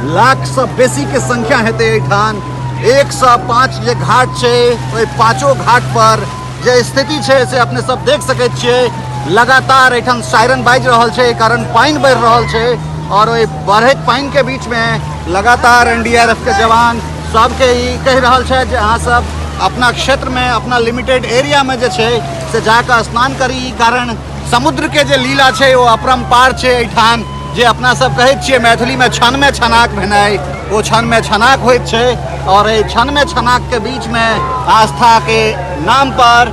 लाख से बेसी के संख्या हेतै एठान 105 जे घाट छै ओहि पाँचों घाट पर जे स्थिति छै से अपने सब देख सकैत छियै। लगातार एठान सायरन बाजि रहल छै, कारण पानि बढ़ि रहल छै और ओहि बढ़ैत पानि के बीच में लगातार एनडीआरएफ के जवान सबके ई कहि रहल छै जे अहाँ सब अपना क्षेत्र में अपना लिमिटेड एरिया में जे छै से जाकर स्नान करी, कारण समुद्र के जे लीला छै वो अपरम्पार छै एठान। जे अपना सब कहैत छियै मैथिली में छन में छनाक भेनाइ, वो छन में छनाक होइत छै और एहि छन में छनाक के बीच में आस्था के नाम पर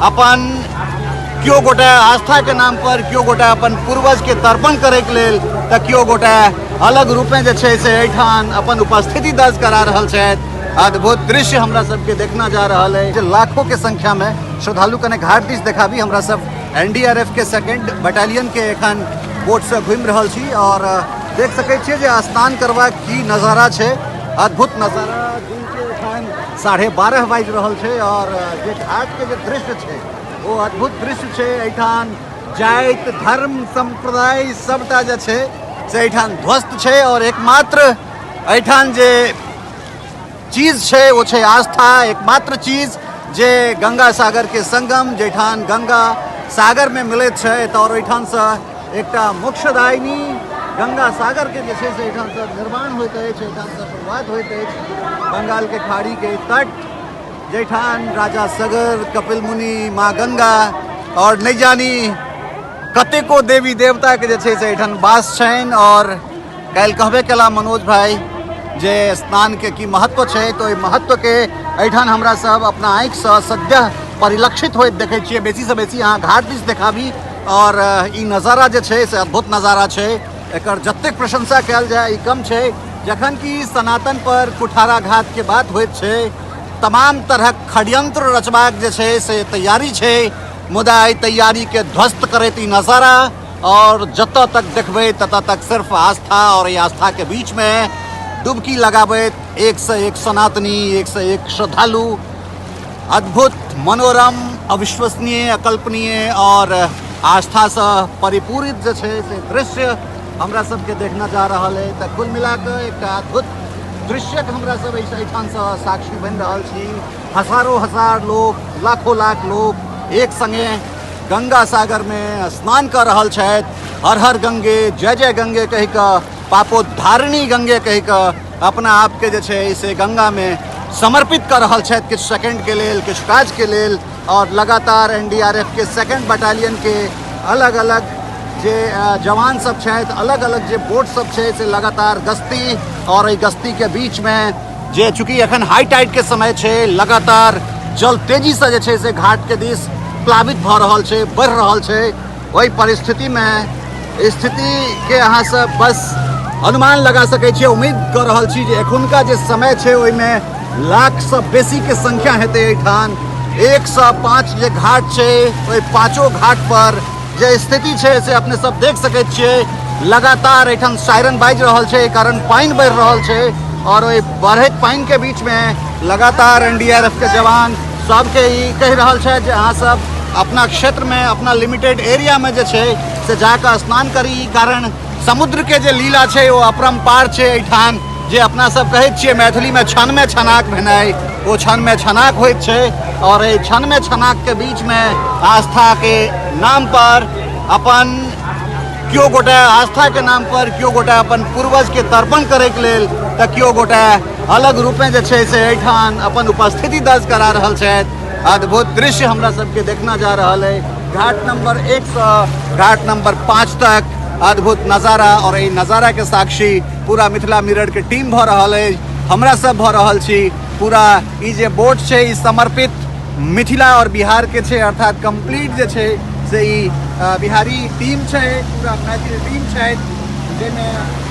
अपन केओ गोटा आस्था के नाम पर केओ गोटा अपन पूर्वज के तर्पण करे के लेल तऽ केओ गोटा अलग रूप में जे छै से एठान अपन उपस्थिति दर्ज करा रहल छथि। अद्भुत दृश्य हमरा सबके देखना जा रहल है। लाखों के संख्या में श्रद्धालु कने घाट दिस देखाबी। हमरा सब एनडीआरएफ के 2nd बटालियन के एखन बोट से घूमि रहल छी और देख सकै छियै जे स्नान करवा की नजारा छै। अद्भुत नजारा, दिन के एखन 12:30 बाजि रहल छै और जे घाट के जे दृश्य छै वो अद्भुत दृश्य छै। एठान जाति धर्म संप्रदाय सबटा जे छै से एठान ध्वस्त छै और एकमात्र एठान जे चीज छै वो छै आस्था। एकमात्र चीज जे गंगा सागर के संगम जेठान गंगा सागर में मिलैत छै और एठान से एकटा मोक्षदायिनी गंगा सागर के जे छै से एठान से निर्माण होइत अछि, एठान से शुरुआत होइत अछि। बंगाल के खाड़ी के तट जेठान राजा सगर, कपिल मुनि, माँ गंगा और नहीं जानी कतेको देवी देवता के जे छै से एठान वास छनि। और काल्हि कहबे केला मनोज भाई जे स्नान के की महत्व छै, तो ई महत्व के एठान हमरा सब अपना आँखि से सद्य परिलक्षित होइत देखै छियै। बेसी से बेसी अहाँ घाट दिस देखाबी और ई नजारा जे छै से अद्भुत नजारा छै। एकर जतेक प्रशंसा कयल जाय ई कम छै। जखन कि सनातन पर कुठारा घाट के बात होइत छै, तमाम तरहक षड्यंत्र रचबाक जे छै से तैयारी छै, मुदा एहि तैयारी के ध्वस्त करैत ई नजारा और जतऽ तक देखबै ततऽ तक सिर्फ आस्था और ई आस्था के बीच में डुबकी लगाबैत 1 से 1 सनातनी, 1 से 1 श्रद्धालु। अद्भुत, मनोरम, अविश्वसनीय, अकल्पनीय और आस्था से परिपूरित जे छै से दृश्य हमरा सबके देखना जा रहल है। तऽ कुल मिलाकर एक अद्भुत दृश्यक हमरा सब एहिठाम से साक्षी बनि रहल छी। हजारों हजार लोग, लाखों लाख लोग एक संगे गंगा सागर में स्नान कर रहल छथि। हर हर गंगे, जय जय गंगे कहि कऽ, पापोद्धारिणी गंगे कहि कऽ अपना आप के जे छै से गंगा में समर्पित कर रहल छथि किछु सेकंड के लेल, किछु काज के लेल। और लगातार एनडीआरएफ के 2nd बटालियन के अलग अलग जे जवान सब छथि, अलग अलग जे बोट सब छै से लगातार गश्ती और एहि गश्ती के बीच में जे चूँकि एखन हाई टाइड के समय छै, लगातार जल तेजी से जे छै से घाट के दिस प्लावित भऽ रहल छै, बढ़ि रहल छै। ओहि परिस्थिति में स्थिति के अहाँ सब बस अनुमान लगा सकै छियै। उम्मीद कर रहल छी जे एखुनका जे समय छै ओहिमे लाख से बेसी के संख्या हेतै एठान। 105 जे घाट छै ओहि पाँचों घाट पर जे स्थिति छै से अपने सब देख सकैत छियै। लगातार एठान सायरन बाजि रहल छै, कारण पानि बढ़ि रहल छै और ओहि बढ़ैत पानि के बीच में लगातार एनडीआरएफ के जवान सबके ई कहि रहल छै जे अहाँ सब अपना क्षेत्र में अपना लिमिटेड एरिया में जे छै से जाकर स्नान करी, कारण समुद्र के जे लीला छै वो अपरम्पार छै एठान। जे अपना सब कहैत छियै मैथिली में छन में छनाक भेनाइ, वो छन में छनाक होइत छै और एहि छन में छनाक के बीच में आस्था के नाम पर अपन केओ गोटा आस्था के नाम पर केओ गोटा अपन पूर्वज के तर्पण करे के लेल तऽ केओ गोटा अलग रूप में जे छै से एठान अपन उपस्थिति दर्ज करा रहल छथि। अद्भुत दृश्य हमरा सबके देखना जा रहल है। घाट नंबर 1 से घाट नंबर 5 तक अद्भुत नज़ारा और ई नज़ारा के साक्षी पूरा मिथिला मिरर के टीम भऽ रहल है, हमरा सब भऽ रहल छी। पूरा ई जे बोट छै ई समर्पित मिथिला और बिहार के छै, अर्थात कंप्लीट जे छै से ई बिहारी टीम छै, पूरा मैथिली टीम छै, जाहिमे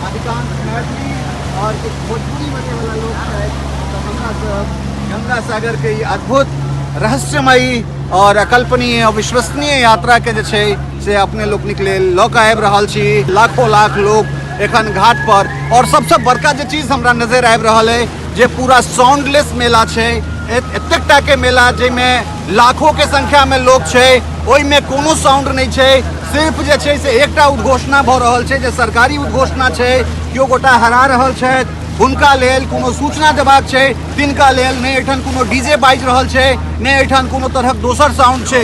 अधिकांश मैथिली और कुछ भोजपुरी बजे वाला लोग छै। तऽ हमरा सब गंगा सागर के ई अद्भुत रहस्यमयी और अकल्पनीय अविश्वसनीय यात्रा के जे छै से अपने लोकनिक लेल लऽ कऽ आबि रहल छी। लाखों लाख लोग एखन घाट पर और सबसे बड़का जे चीज हमरा नजर आबि रहल है जे पूरा साउंडलेस मेला छै। एतेकटा के मेला जाहिमे लाखों के संख्या में लोग छै, ओहिमे कोनो साउंड नहीं छै, सिर्फ जे छै से एकटा उद्घोषणा भऽ रहल छै जे सरकारी उद्घोषणा छै, केओ गोटा हरा रहल छथि, हुनका लेल कोनो सूचना देबाक छै, तिनका लेल नहि एहिठाम कोनो डीजे बाजि रहल छै, नहि एहिठाम कोनो तरहक दोसर साउंड छै।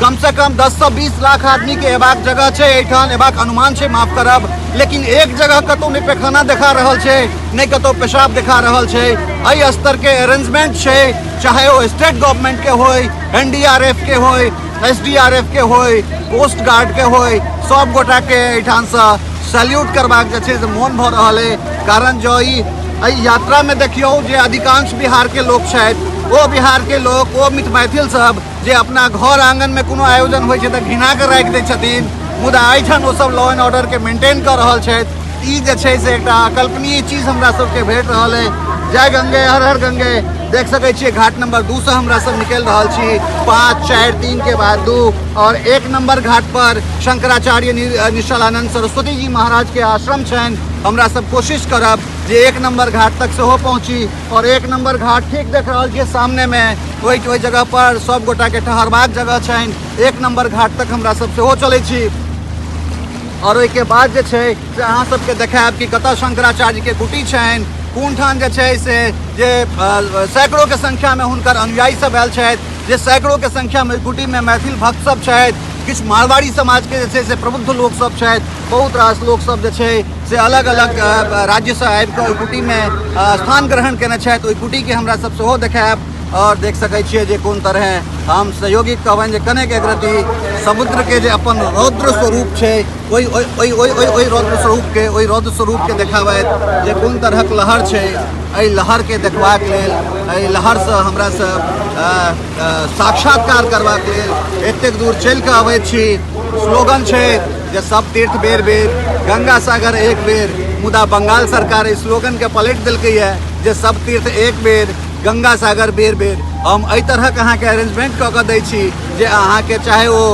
कम से कम 10 से 20 लाख आदमी के एबाक जगह छै, एहिठाम एबाक अनुमान छै, माफ करब, लेकिन एक जगह कतौ नहीं पैखाना देखा रहल छै, नहीं कतौ पेशाब देखा रहल छै। एहि स्तर के अरेंजमेंट छै, चाहे वो स्टेट गवर्नमेंट के होय, एनडीआरएफ के होय, एसडीआरएफ के होय, कोस्ट गार्ड के होय, सब गोटा के एहिठाम से सैल्यूट करबाक जे छै से मोन भऽ रहल है। कारण जो एहि यात्रा में देखियौ जे अधिकांश बिहार के लोग छथि, वो बिहार के लोग, वो मैथिल सब जे अपना घर आंगन में कोनो आयोजन होइ छै तऽ घिना के राखि दै छथिन, मुदा एहिठाम वो सब लॉ एंड ऑर्डर के मेंटेन कर रहल छथि। ई जे छै से एकटा अकल्पनीय चीज हमरा सबके भेट रहल है। जय गंगे, हर हर गंगे। देख सकै छियै घाट नंबर 2 से हमरा सब निकल रहल छी, 5 4 3 के बाद 2, और 1 नंबर घाट पर शंकराचार्य निश्चलानंद सरस्वती जी महाराज के आश्रम छनि। हमरा सब कोशिश करब जे 1 नंबर घाट तक सेहो पहुँची, और 1 नंबर घाट ठीक देख रहल छियै सामने में, ओहि जगह पर सब गोटा के ठहरबाक जगह छनि। 1 नंबर घाट तक हमरा सब सेहो चलै छी, और ओहिके बाद जे छै से अहाँ सबके देखायब कि कतऽ शंकराचार्य के कुटी छनि, कोन ठाम जे छै से जे सैकड़ों के संख्या में हुनकर अनुयायी सब आयल छथि, जे सैकड़ों के संख्या में कुटी में मैथिल भक्त सब छथि, किछु मारवाड़ी समाज के जे छै से प्रबुद्ध लोक सब छथि, बहुत रास लोक सब जे छै से अलग अलग राज्य से आबि कऽ ओहि कुटी में स्थान ग्रहण केने छथि। ओहि कुटी के हमरा सब सेहो देखायब, और देख सकै छियै जे कोन तरह हम सहयोगी कहबनि जे कनेक एक रति समुद्र के जे अपन रौद्र स्वरूप छै, ओहि रौद्र स्वरूप के देखाबैत जे कोन तरहक लहर छै। एहि लहर के देखबाक लेल, एहि लहर से हमरा सब साक्षात्कार करबाक लेल एतेक दूर चलि कऽ अबैत छी। स्लोगन छै जे सब तीर्थ बेर बेर, गंगा सागर एक बेर, मुदा बंगाल सरकार एहि स्लोगन के पलटि देलकै है जे सब तीर्थ एक बेर, गंगा सागर बेर बेर। हम एहि तरहक अहाँके अरेंजमेंट कऽ कऽ दै छी जे अहाँके चाहे वो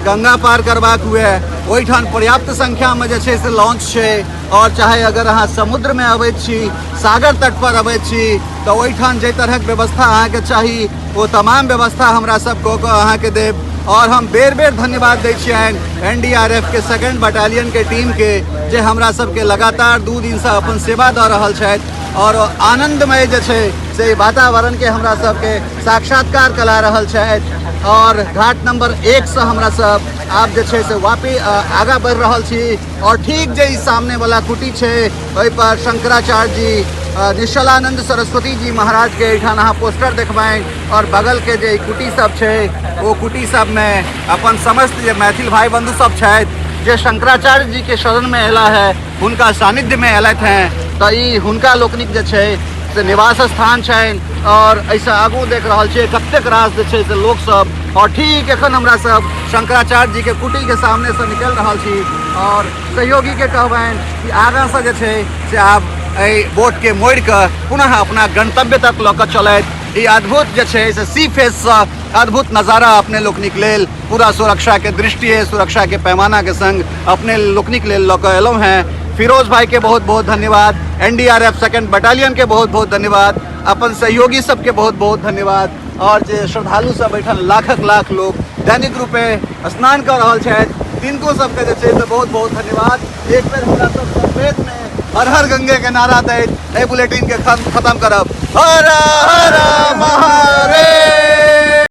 गंगा पार करबाक हुए, ओहिठाम पर्याप्त संख्या में जे छै से लॉन्च छै, और चाहे अगर अहाँ समुद्र में अबैत छी, सागर तट पर अबैत छी, तऽ ओहिठाम जे तरहक व्यवस्था अहाँके चाही वो तमाम व्यवस्था हमरा सब कऽ कऽ अहाँके देब। और हम बेर बेर धन्यवाद दै छियनि एनडीआरएफ के 2nd बटालियन के टीम के, जे हमरा सबके लगातार 2 दिन से अपन सेवा दऽ रहल छथि, और आनंदमय जे छै से वातावरण के हमरा सबके साक्षात्कार करा रहल छथि। और घाट नंबर 1 से हमरा सब आब जे छै से वापी आगा बढ़ रहल छी, और ठीक जे सामने वाला कुटी छै ओहि पर शंकराचार्य जी निश्चलानंद सरस्वती जी महाराज के एहिठाम अहाँ पोस्टर देखबनि, और बगल के जे कुटी सब छै वो कुटी सब में अपन समस्त जे मैथिल भाई बंधु सब छथि जे शंकराचार्य जी के शरण में एला है, हुनका सानिध्य में एलथि हैं, तऽ ई हुनका लोकनिक जे छै से निवास स्थान छनि। और ऐसा आगू देख रहल छियै कतेक रास जे छै से लोक सब, और ठीक एखन हमरा सब शंकराचार्य जी के कुटी के सामने से निकल रहल छी, और सहयोगी के कहबनि कि आगाँ से जे छै से आब एहि बोट के मोड़ि कऽ पुनः अपना गंतव्य तक लऽ कऽ चलथि। ई अद्भुत जे छै से सी फेस से अद्भुत नज़ारा अपने लोकनिक लेल, पूरा सुरक्षा के दृष्टि, सुरक्षा के पैमाना के संग अपने लोकनिक लेल लऽ कऽ एलहुँ हैं। फिरोज भाई के बहुत बहुत धन्यवाद, एनडीआरएफ 2nd बटालियन के बहुत बहुत धन्यवाद, अपन सहयोगी सबके बहुत बहुत धन्यवाद, और जे श्रद्धालु सब बैठल लाखक लाख लोग दैनिक रूपे स्नान कर रहल छथि, तिनको सबके जे छै से बहुत बहुत धन्यवाद। एक बेर हमरा सब सफेद में हर हर गंगे के नारा दैत एहि बुलेटिन के खत्म करब। हर हर महादेव।